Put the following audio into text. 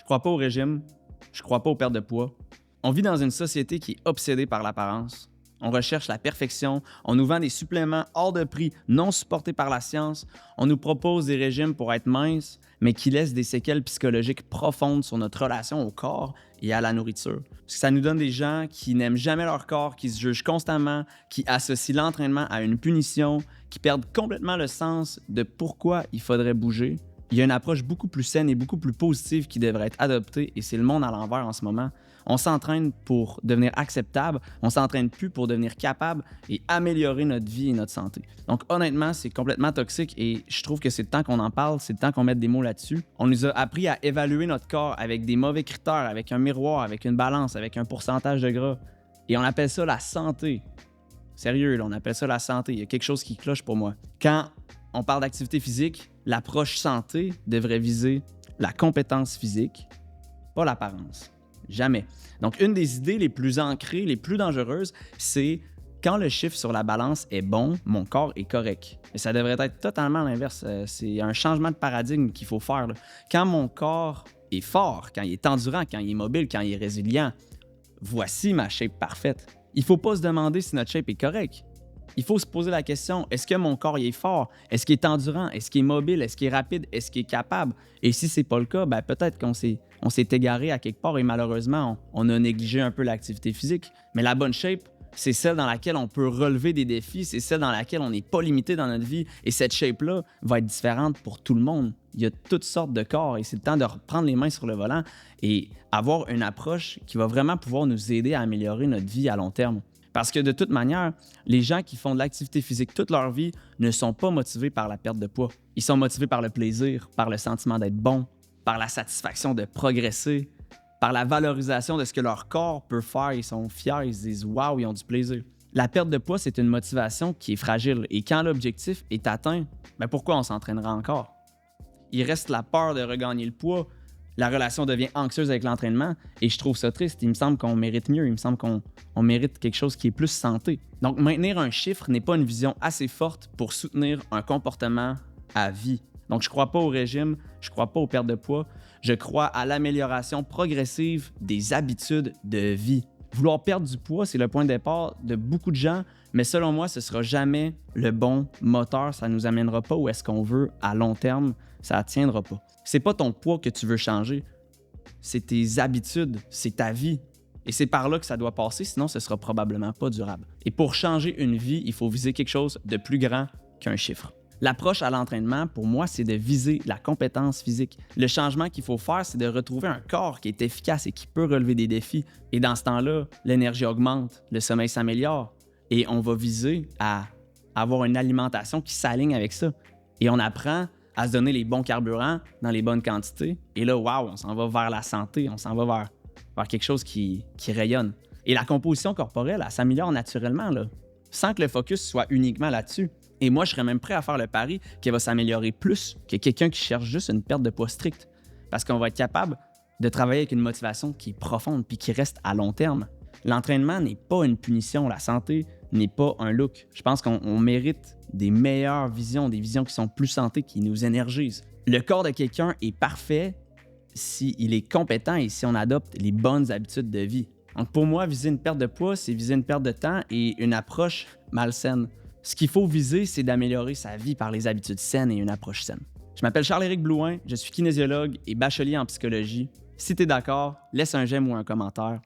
crois pas au régime, je crois pas aux pertes de poids. On vit dans une société qui est obsédée par l'apparence. On recherche la perfection, on nous vend des suppléments hors de prix, non supportés par la science, on nous propose des régimes pour être mince, mais qui laissent des séquelles psychologiques profondes sur notre relation au corps et à la nourriture. Parce que ça nous donne des gens qui n'aiment jamais leur corps, qui se jugent constamment, qui associent l'entraînement à une punition, qui perdent complètement le sens de pourquoi il faudrait bouger. Il y a une approche beaucoup plus saine et beaucoup plus positive qui devrait être adoptée et c'est le monde à l'envers en ce moment. On s'entraîne pour devenir acceptable, on s'entraîne plus pour devenir capable et améliorer notre vie et notre santé. Donc honnêtement, c'est complètement toxique et je trouve que c'est le temps qu'on en parle, c'est le temps qu'on mette des mots là-dessus. On nous a appris à évaluer notre corps avec des mauvais critères, avec un miroir, avec une balance, avec un pourcentage de gras. Et on appelle ça la santé. Sérieux, là, on appelle ça la santé. Il y a quelque chose qui cloche pour moi. Quand on parle d'activité physique, l'approche santé devrait viser la compétence physique, pas l'apparence. Jamais. Donc, une des idées les plus ancrées, les plus dangereuses, c'est quand le chiffre sur la balance est bon, mon corps est correct. Et ça devrait être totalement l'inverse. C'est un changement de paradigme qu'il faut faire, là. Quand mon corps est fort, quand il est endurant, quand il est mobile, quand il est résilient, voici ma shape parfaite. Il ne faut pas se demander si notre shape est correct. Il faut se poser la question, est-ce que mon corps il est fort? Est-ce qu'il est endurant? Est-ce qu'il est mobile? Est-ce qu'il est rapide? Est-ce qu'il est capable? Et si ce n'est pas le cas, ben peut-être qu'on s'est égaré à quelque part et malheureusement, on a négligé un peu l'activité physique. Mais la bonne shape, c'est celle dans laquelle on peut relever des défis, c'est celle dans laquelle on n'est pas limité dans notre vie. Et cette shape-là va être différente pour tout le monde. Il y a toutes sortes de corps et c'est le temps de reprendre les mains sur le volant et avoir une approche qui va vraiment pouvoir nous aider à améliorer notre vie à long terme. Parce que de toute manière, les gens qui font de l'activité physique toute leur vie ne sont pas motivés par la perte de poids. Ils sont motivés par le plaisir, par le sentiment d'être bon, par la satisfaction de progresser, par la valorisation de ce que leur corps peut faire. Ils sont fiers, ils se disent « Wow, ils ont du plaisir ». La perte de poids, c'est une motivation qui est fragile. Et quand l'objectif est atteint, ben pourquoi on s'entraînera encore? Il reste la peur de regagner le poids. La relation devient anxieuse avec l'entraînement et je trouve ça triste. Il me semble qu'on mérite mieux. Il me semble qu'on mérite quelque chose qui est plus santé. Donc, maintenir un chiffre n'est pas une vision assez forte pour soutenir un comportement à vie. Donc, je ne crois pas au régime, je ne crois pas aux pertes de poids. Je crois à l'amélioration progressive des habitudes de vie. Vouloir perdre du poids, c'est le point de départ de beaucoup de gens, mais selon moi, ce ne sera jamais le bon moteur. Ça ne nous amènera pas où est-ce qu'on veut à long terme. Ça ne tiendra pas. C'est pas ton poids que tu veux changer, c'est tes habitudes, c'est ta vie. Et c'est par là que ça doit passer, sinon ce ne sera probablement pas durable. Et pour changer une vie, il faut viser quelque chose de plus grand qu'un chiffre. L'approche à l'entraînement, pour moi, c'est de viser la compétence physique. Le changement qu'il faut faire, c'est de retrouver un corps qui est efficace et qui peut relever des défis. Et dans ce temps-là, l'énergie augmente, le sommeil s'améliore et on va viser à avoir une alimentation qui s'aligne avec ça. Et on apprend à se donner les bons carburants dans les bonnes quantités. Et là, wow, on s'en va vers la santé, on s'en va vers quelque chose qui rayonne. Et la composition corporelle, elle s'améliore naturellement, là, sans que le focus soit uniquement là-dessus. Et moi, je serais même prêt à faire le pari qu'elle va s'améliorer plus que quelqu'un qui cherche juste une perte de poids stricte. Parce qu'on va être capable de travailler avec une motivation qui est profonde puis qui reste à long terme. L'entraînement n'est pas une punition, la santé n'est pas un look. Je pense qu'on mérite des meilleures visions, des visions qui sont plus santé, qui nous énergisent. Le corps de quelqu'un est parfait s'il est compétent et si on adopte les bonnes habitudes de vie. Donc pour moi, viser une perte de poids, c'est viser une perte de temps et une approche malsaine. Ce qu'il faut viser, c'est d'améliorer sa vie par les habitudes saines et une approche saine. Je m'appelle Charles-Éric Blouin, je suis kinésiologue et bachelier en psychologie. Si tu es d'accord, laisse un j'aime ou un commentaire.